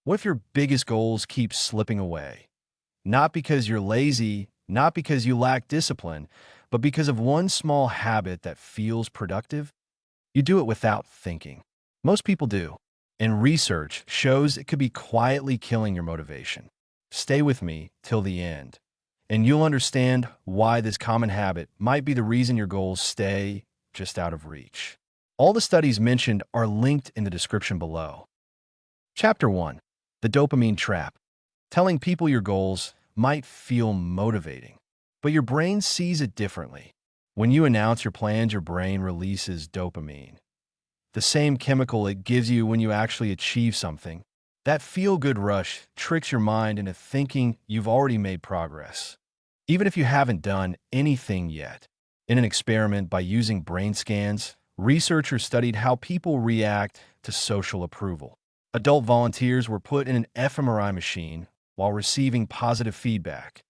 What if your biggest goals keep slipping away? Not because you're lazy, not because you lack discipline, but because of one small habit that feels productive? You do it without thinking. Most people do. And research shows it could be quietly killing your motivation. Stay with me till the end, and you'll understand why this common habit might be the reason your goals stay just out of reach. All the studies mentioned are linked in the description below. Chapter 1. The Dopamine Trap. Telling people your goals might feel motivating, but your brain sees it differently. When you announce your plans, your brain releases dopamine, the same chemical it gives you when you actually achieve something. That feel-good rush tricks your mind into thinking you've already made progress, even if you haven't done anything yet. In an experiment by using brain scans, researchers studied how people react to social approval. Adult volunteers were put in an fMRI machine while receiving positive feedback.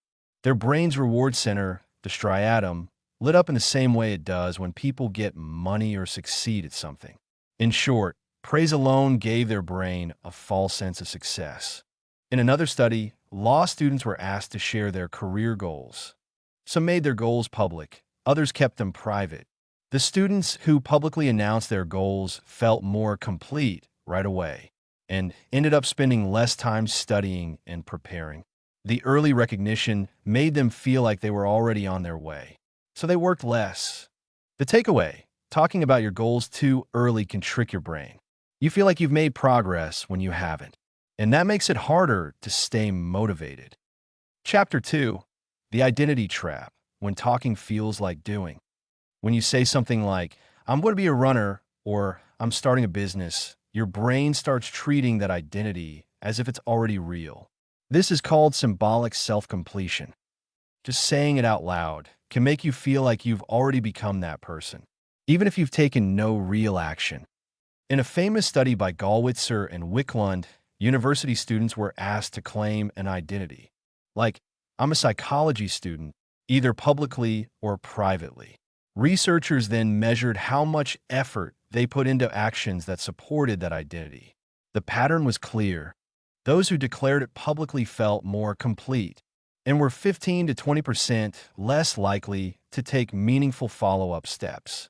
Their brain's reward center, the striatum, lit up in the same way it does when people get money or succeed at something. In short, praise alone gave their brain a false sense of success. In another study, law students were asked to share their career goals. Some made their goals public, others kept them private. The students who publicly announced their goals felt more complete right away and ended up spending less time studying and preparing. The early recognition made them feel like they were already on their way, so they worked less. The takeaway: talking about your goals too early can trick your brain. You feel like you've made progress when you haven't, and that makes it harder to stay motivated. Chapter 2. The Identity Trap. When talking feels like doing. When you say something like, "I'm going to be a runner," or "I'm starting a business," your brain starts treating that identity as if it's already real. This is called symbolic self-completion. Just saying it out loud can make you feel like you've already become that person, even if you've taken no real action. In a famous study by Gallwitzer and Wicklund, university students were asked to claim an identity, like, "I'm a psychology student," either publicly or privately. Researchers then measured how much effort they put into actions that supported that identity. The pattern was clear. Those who declared it publicly felt more complete and were 15 to 20% less likely to take meaningful follow-up steps.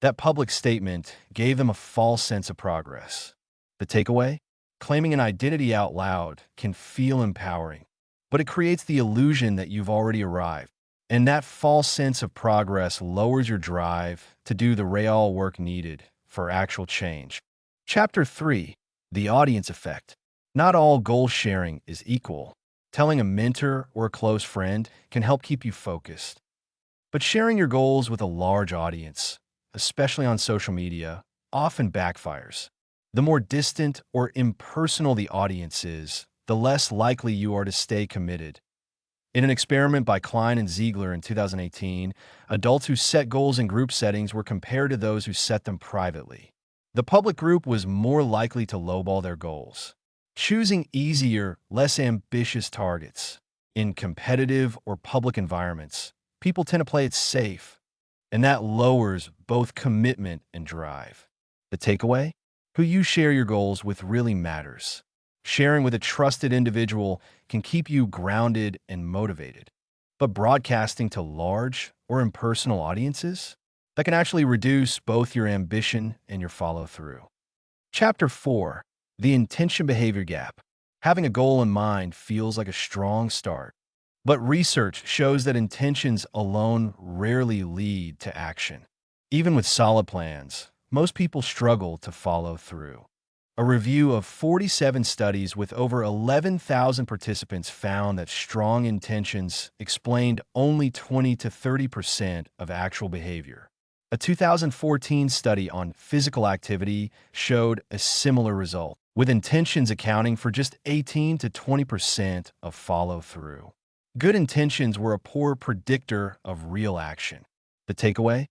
That public statement gave them a false sense of progress. The takeaway? Claiming an identity out loud can feel empowering, but it creates the illusion that you've already arrived. And that false sense of progress lowers your drive to do the real work needed for actual change. Chapter 3. The Audience Effect. Not all goal sharing is equal. Telling a mentor or a close friend can help keep you focused. But sharing your goals with a large audience, especially on social media, often backfires. The more distant or impersonal the audience is, the less likely you are to stay committed. In an experiment by Klein and Ziegler in 2018, adults who set goals in group settings were compared to those who set them privately. The public group was more likely to lowball their goals, choosing easier, less ambitious targets. In competitive or public environments, people tend to play it safe, and that lowers both commitment and drive. The takeaway? Who you share your goals with really matters. Sharing with a trusted individual can keep you grounded and motivated. But broadcasting to large or impersonal audiences, that can actually reduce both your ambition and your follow-through. Chapter 4. The Intention-Behavior Gap. Having a goal in mind feels like a strong start, but research shows that intentions alone rarely lead to action. Even with solid plans, most people struggle to follow through. A review of 47 studies with over 11,000 participants found that strong intentions explained only 20 to 30% of actual behavior. A 2014 study on physical activity showed a similar result, with intentions accounting for just 18 to 20% of follow-through. Good intentions were a poor predictor of real action. The takeaway?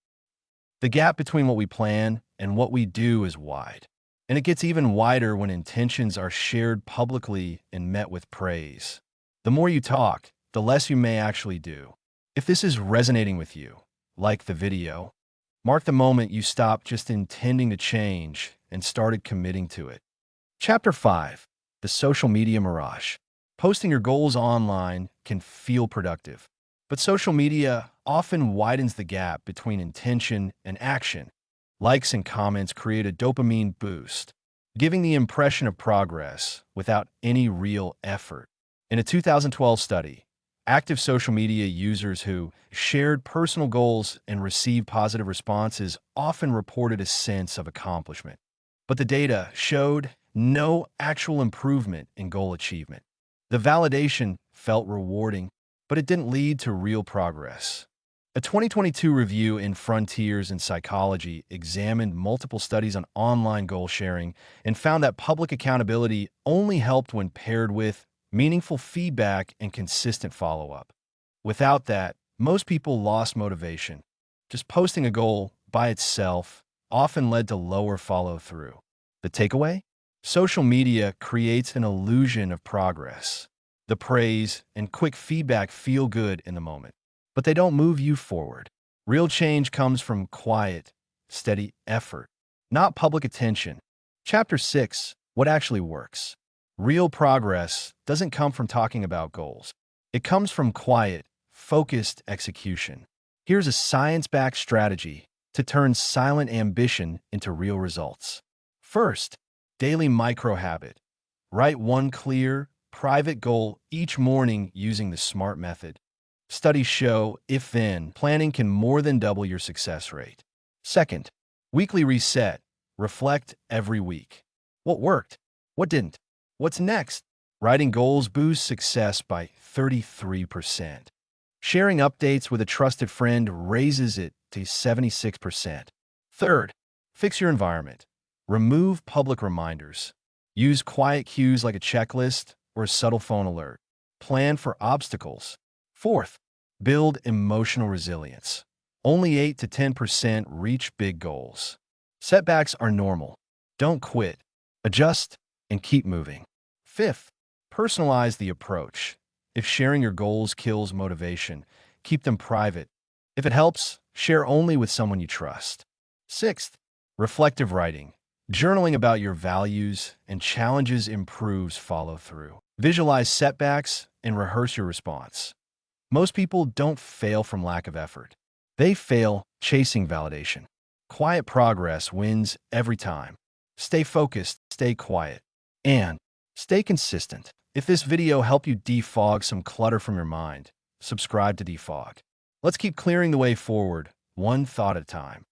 The gap between what we plan and what we do is wide. And it gets even wider when intentions are shared publicly and met with praise. The more you talk, the less you may actually do. If this is resonating with you, like the video. Mark the moment you stopped just intending to change and started committing to it. Chapter 5. The social media mirage. Posting your goals online can feel productive, but social media often widens the gap between intention and action. Likes and comments create a dopamine boost, giving the impression of progress without any real effort. In a 2012 study, active social media users who shared personal goals and received positive responses often reported a sense of accomplishment. But the data showed no actual improvement in goal achievement. The validation felt rewarding, but it didn't lead to real progress. A 2022 review in Frontiers in Psychology examined multiple studies on online goal sharing and found that public accountability only helped when paired with meaningful feedback and consistent follow-up. Without that, most people lost motivation. Just posting a goal by itself often led to lower follow-through. The takeaway? Social media creates an illusion of progress. The praise and quick feedback feel good in the moment, but they don't move you forward. Real change comes from quiet, steady effort, not public attention. Chapter 6: What actually works. Real progress doesn't come from talking about goals. It comes from quiet, focused execution. Here's a science-backed strategy to turn silent ambition into real results. First, daily micro-habit. Write one clear, private goal each morning using the SMART method. Studies show if-then planning can more than double your success rate. Second, weekly reset. Reflect every week. What worked? What didn't? What's next? Writing goals boosts success by 33%. Sharing updates with a trusted friend raises it to 76%. Third, fix your environment. Remove public reminders. Use quiet cues like a checklist or a subtle phone alert. Plan for obstacles. Fourth, build emotional resilience. Only 8 to 10% reach big goals. Setbacks are normal. Don't quit. Adjust and keep moving. Fifth, personalize the approach. If sharing your goals kills motivation, keep them private. If it helps, share only with someone you trust. Sixth, reflective writing. Journaling about your values and challenges improves follow-through. Visualize setbacks and rehearse your response. Most people don't fail from lack of effort. They fail chasing validation. Quiet progress wins every time. Stay focused, stay quiet, and stay consistent. If this video helped you defog some clutter from your mind, subscribe to Defog. Let's keep clearing the way forward, one thought at a time.